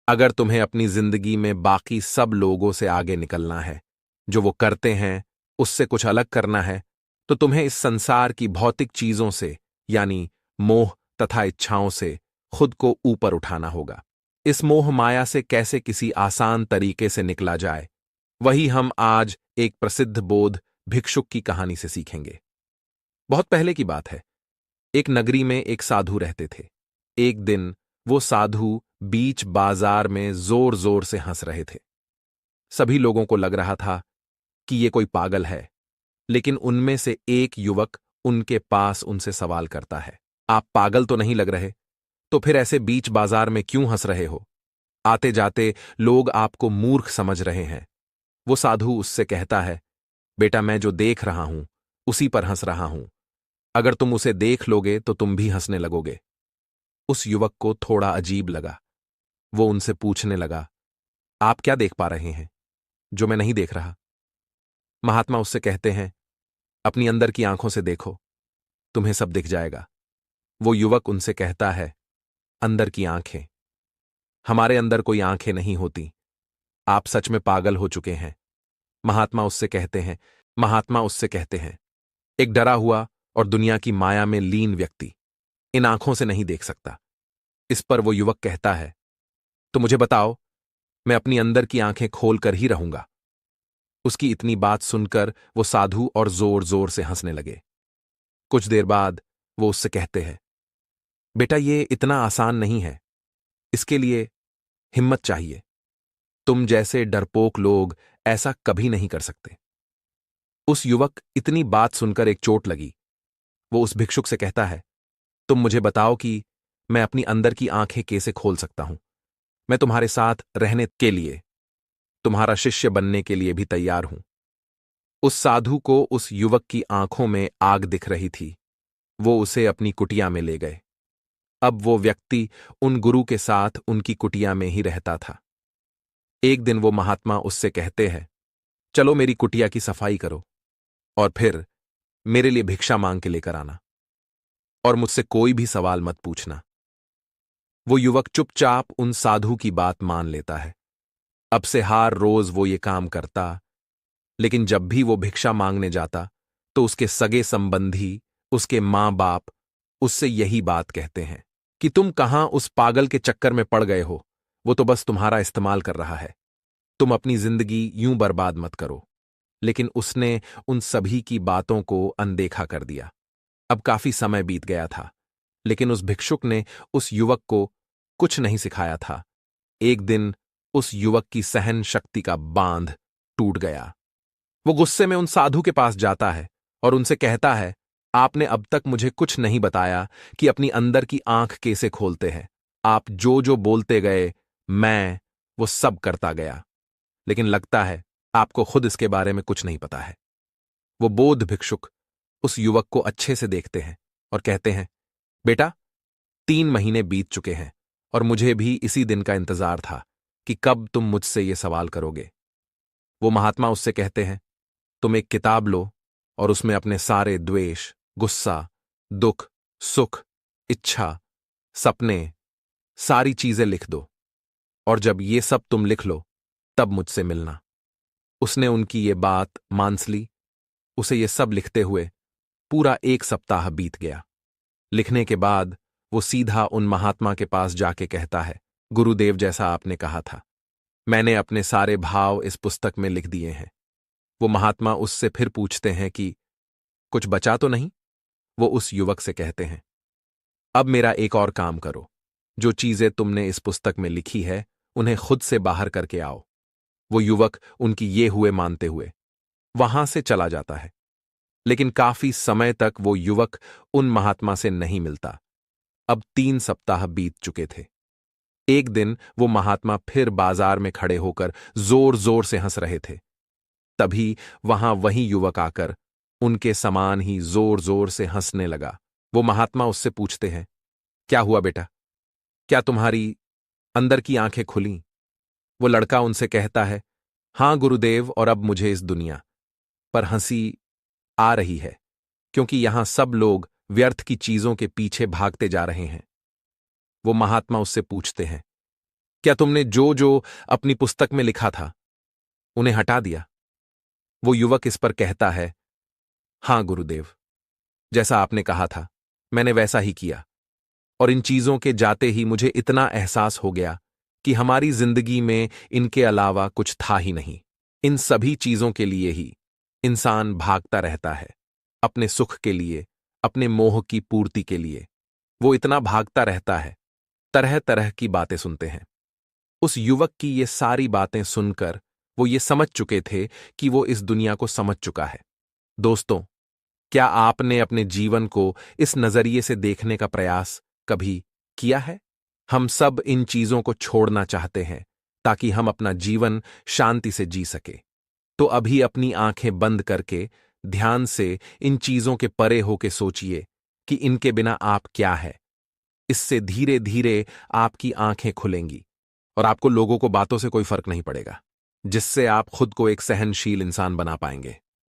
अगर तुम्हें अपनी जिंदगी में बाकी सब लोगों से आगे निकलना है, जो वो करते हैं उससे कुछ अलग करना है, तो तुम्हें इस संसार की भौतिक चीजों से यानी मोह तथा इच्छाओं से खुद को ऊपर उठाना होगा। इस मोह माया से कैसे किसी आसान तरीके से निकला जाए, वही हम आज एक प्रसिद्ध बोध भिक्षुक की कहानी से सीखेंगे। बहुत पहले की बात है। एक नगरी में एक साधु रहते थे। एक दिन वो साधु बीच बाजार में जोर जोर से हंस रहे थे। सभी लोगों को लग रहा था कि ये कोई पागल है, लेकिन उनमें से एक युवक उनके पास उनसे सवाल करता है, आप पागल तो नहीं लग रहे? तो फिर ऐसे बीच बाजार में क्यों हंस रहे हो? आते जाते लोग आपको मूर्ख समझ रहे हैं। वो साधु उससे कहता है, बेटा, मैं जो देख रहा हूं उसी पर हंस रहा हूं। अगर तुम उसे देख लोगे तो तुम भी हंसने लगोगे। उस युवक को थोड़ा अजीब लगा। वो उनसे पूछने लगा, आप क्या देख पा रहे हैं जो मैं नहीं देख रहा? महात्मा उससे कहते हैं, अपनी अंदर की आंखों से देखो, तुम्हें सब दिख जाएगा। वो युवक उनसे कहता है, अंदर की आंखें? हमारे अंदर कोई आंखें नहीं होती। आप सच में पागल हो चुके हैं। महात्मा उससे कहते हैं, एक डरा हुआ और दुनिया की माया में लीन व्यक्ति इन आंखों से नहीं देख सकता। इस पर वो युवक कहता है, तो मुझे बताओ, मैं अपनी अंदर की आंखें खोल कर ही रहूंगा। उसकी इतनी बात सुनकर वो साधु और जोर जोर से हंसने लगे। कुछ देर बाद वो उससे कहते हैं, बेटा, ये इतना आसान नहीं है। इसके लिए हिम्मत चाहिए। तुम जैसे डरपोक लोग ऐसा कभी नहीं कर सकते। उस युवक इतनी बात सुनकर एक चोट लगी। वो उस भिक्षुक से कहता है, तुम मुझे बताओ कि मैं अपनी अंदर की आंखें कैसे खोल सकता हूं। मैं तुम्हारे साथ रहने के लिए, तुम्हारा शिष्य बनने के लिए भी तैयार हूं। उस साधु को उस युवक की आंखों में आग दिख रही थी। वो उसे अपनी कुटिया में ले गए। अब वो व्यक्ति उन गुरु के साथ उनकी कुटिया में ही रहता था। एक दिन वो महात्मा उससे कहते हैं, चलो मेरी कुटिया की सफाई करो और फिर मेरे लिए भिक्षा मांग के लेकर आना, और मुझसे कोई भी सवाल मत पूछना। वो युवक चुपचाप उन साधु की बात मान लेता है। अब से हर रोज वो ये काम करता, लेकिन जब भी वो भिक्षा मांगने जाता तो उसके सगे संबंधी, उसके मां बाप उससे यही बात कहते हैं कि तुम कहां उस पागल के चक्कर में पड़ गए हो। वो तो बस तुम्हारा इस्तेमाल कर रहा है। तुम अपनी जिंदगी यूं बर्बाद मत करो। लेकिन उसने उन सभी की बातों को अनदेखा कर दिया। अब काफी समय बीत गया था, लेकिन उस भिक्षुक ने उस युवक को कुछ नहीं सिखाया था। एक दिन उस युवक की सहन शक्ति का बांध टूट गया। वो गुस्से में उन साधु के पास जाता है और उनसे कहता है, आपने अब तक मुझे कुछ नहीं बताया कि अपनी अंदर की आंख कैसे खोलते हैं। आप जो जो बोलते गए, मैं वो सब करता गया, लेकिन लगता है आपको खुद इसके बारे में कुछ नहीं पता है। वो बोध भिक्षुक उस युवक को अच्छे से देखते हैं और कहते हैं, बेटा, 3 महीने बीत चुके हैं और मुझे भी इसी दिन का इंतजार था कि कब तुम मुझसे ये सवाल करोगे। वो महात्मा उससे कहते हैं, तुम एक किताब लो और उसमें अपने सारे द्वेष, गुस्सा, दुख, सुख, इच्छा, सपने, सारी चीजें लिख दो, और जब ये सब तुम लिख लो तब मुझसे मिलना। उसने उनकी ये बात मान ली। उसे ये सब लिखते हुए पूरा 1 सप्ताह बीत गया। लिखने के बाद वो सीधा उन महात्मा के पास जाके कहता है, गुरुदेव, जैसा आपने कहा था, मैंने अपने सारे भाव इस पुस्तक में लिख दिए हैं। वो महात्मा उससे फिर पूछते हैं कि कुछ बचा तो नहीं? वो उस युवक से कहते हैं, अब मेरा एक और काम करो। जो चीजें तुमने इस पुस्तक में लिखी है उन्हें खुद से बाहर करके आओ। वो युवक उनकी ये हुए मानते हुए वहां से चला जाता है। लेकिन काफी समय तक वो युवक उन महात्मा से नहीं मिलता। अब 3 सप्ताह बीत चुके थे। एक दिन वो महात्मा फिर बाजार में खड़े होकर जोर जोर से हंस रहे थे। तभी वहां वही युवक आकर उनके समान ही जोर जोर से हंसने लगा। वो महात्मा उससे पूछते हैं, क्या हुआ बेटा? क्या तुम्हारी अंदर की आंखें खुलीं? वो लड़का उनसे कहता है, हां गुरुदेव, और अब मुझे इस दुनिया पर हंसी आ रही है, क्योंकि यहां सब लोग व्यर्थ की चीजों के पीछे भागते जा रहे हैं। वो महात्मा उससे पूछते हैं, क्या तुमने जो जो अपनी पुस्तक में लिखा था उन्हें हटा दिया? वो युवक इस पर कहता है, हां गुरुदेव, जैसा आपने कहा था मैंने वैसा ही किया। और इन चीजों के जाते ही मुझे इतना एहसास हो गया कि हमारी जिंदगी में इनके अलावा कुछ था ही नहीं। इन सभी चीजों के लिए ही इंसान भागता रहता है, अपने सुख के लिए, अपने मोह की पूर्ति के लिए। वो इतना भागता रहता है, तरह तरह की बातें सुनते हैं। उस युवक की ये सारी बातें सुनकर वो ये समझ चुके थे कि वो इस दुनिया को समझ चुका है। दोस्तों, क्या आपने अपने जीवन को इस नजरिए से देखने का प्रयास कभी किया है? हम सब इन चीजों को छोड़ना चाहते हैं ताकि हम अपना जीवन शांति से जी सके। तो अभी अपनी आंखें बंद करके ध्यान से इन चीजों के परे होके सोचिए कि इनके बिना आप क्या है। इससे धीरे धीरे आपकी आंखें खुलेंगी और आपको लोगों को बातों से कोई फर्क नहीं पड़ेगा, जिससे आप खुद को एक सहनशील इंसान बना पाएंगे।